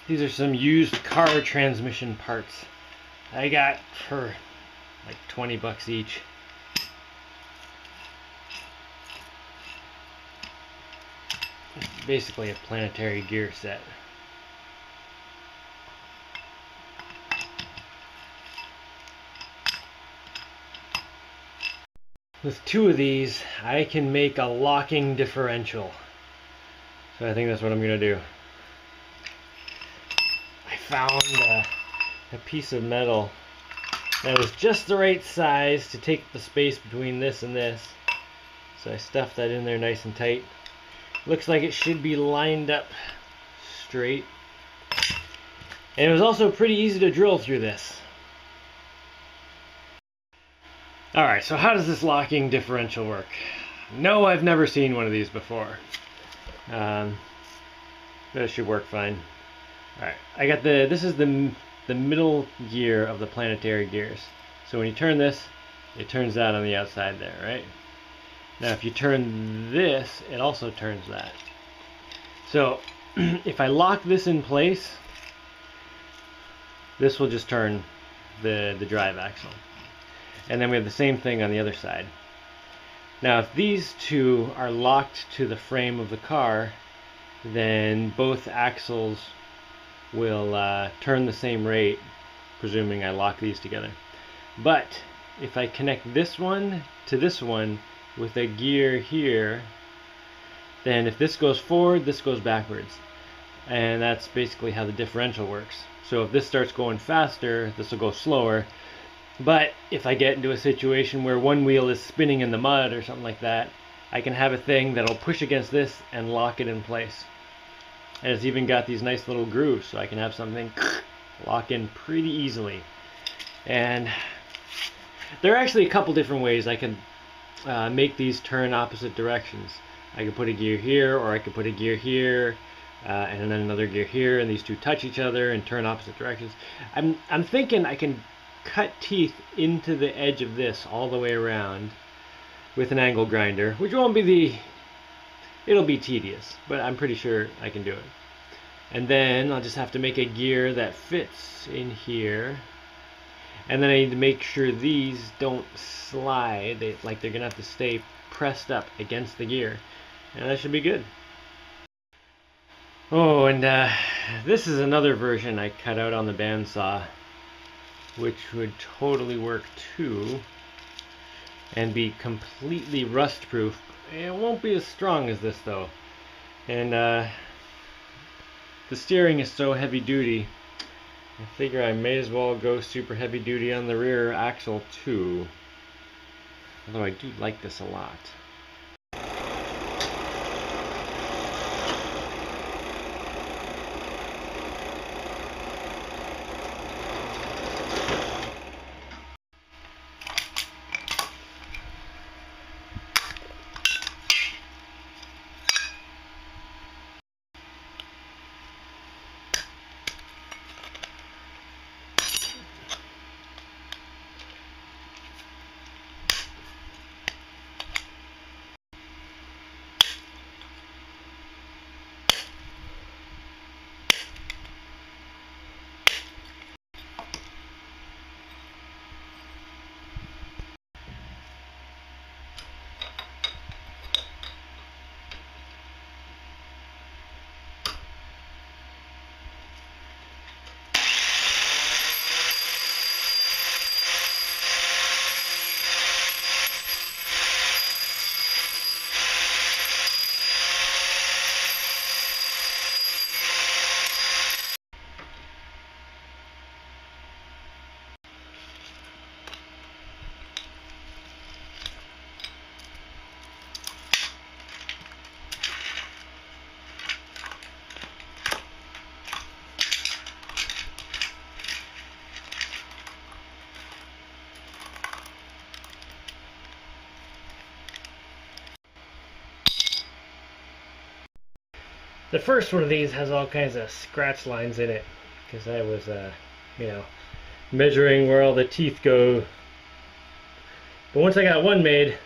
These are some used car transmission parts I got for like 20 bucks each. It's basically a planetary gear set. With 2 of these, I can make a locking differential. So I think that's what I'm going to do. I found a piece of metal that was just the right size to take the space between this and this. So I stuffed that in there nice and tight. Looks like it should be lined up straight. And it was also pretty easy to drill through this. Alright, so how does this locking differential work? No, I've never seen one of these before. But it should work fine. Alright, I got this is the middle gear of the planetary gears. So when you turn this, it turns that on the outside there, right? Now if you turn this, it also turns that. So if I lock this in place, this will just turn the drive axle. And then we have the same thing on the other side. Now if these 2 are locked to the frame of the car, then both axles will turn the same rate, presuming I lock these together. But if I connect this one to this one with a gear here, then if this goes forward, this goes backwards. And that's basically how the differential works. So if this starts going faster, this will go slower. But if I get into a situation where one wheel is spinning in the mud or something like that, I can have a thing that'll push against this and lock it in place. And it's even got these nice little grooves, so I can have something lock in pretty easily. And there are actually a couple different ways I can make these turn opposite directions. I could put a gear here, or I could put a gear here, and then another gear here, and these 2 touch each other and turn opposite directions. I'm thinking I can cut teeth into the edge of this all the way around with an angle grinder, which won't be it'll be tedious, but I'm pretty sure I can do it. And then I'll just have to make a gear that fits in here, and then I need to make sure these don't slide. They're gonna have to stay pressed up against the gear, and that should be good. Oh, and this is another version I cut out on the bandsaw, which would totally work too and be completely rust proof. It won't be as strong as this though, and the steering is so heavy duty, I figure I may as well go super heavy duty on the rear axle too, although I do like this a lot. The first one of these has all kinds of scratch lines in it because I was, measuring where all the teeth go. But once I got one made,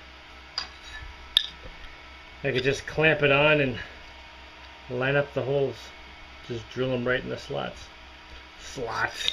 I could just clamp it on and line up the holes. Just drill them right in the slots. Slots.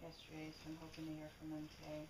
Yesterday, so I'm hoping to hear from them today.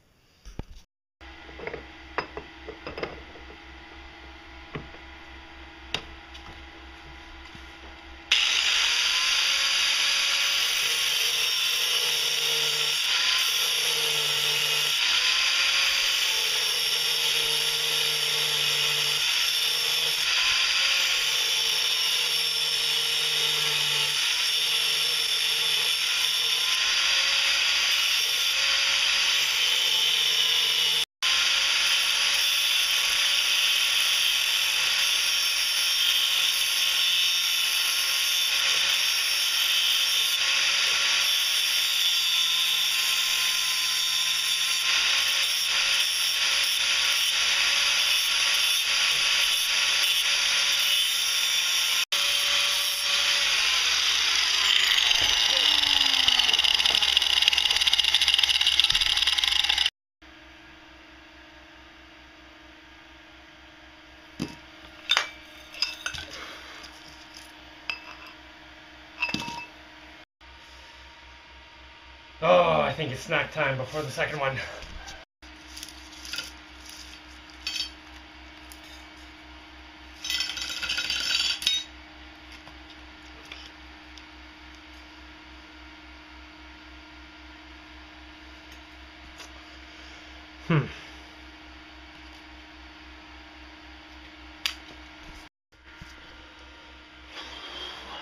Oh, I think it's snack time before the second one.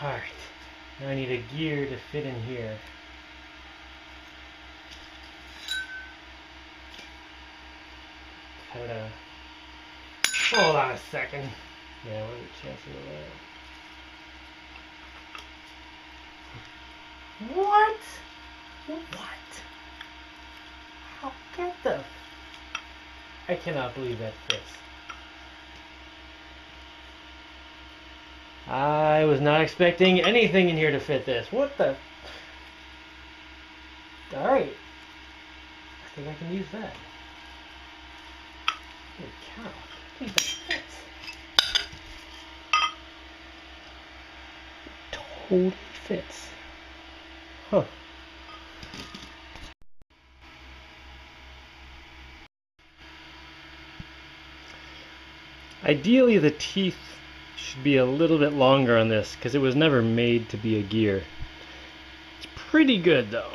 Alright, now I need a gear to fit in here. Hold on a second. Yeah, what are the chances of that? What? What? How get the... I cannot believe that fits. I was not expecting anything in here to fit this. What the... Alright. I think I can use that. Holy cow. I think that fits. Totally fits. Huh. Ideally, the teeth should be a little bit longer on this because it was never made to be a gear. It's pretty good though.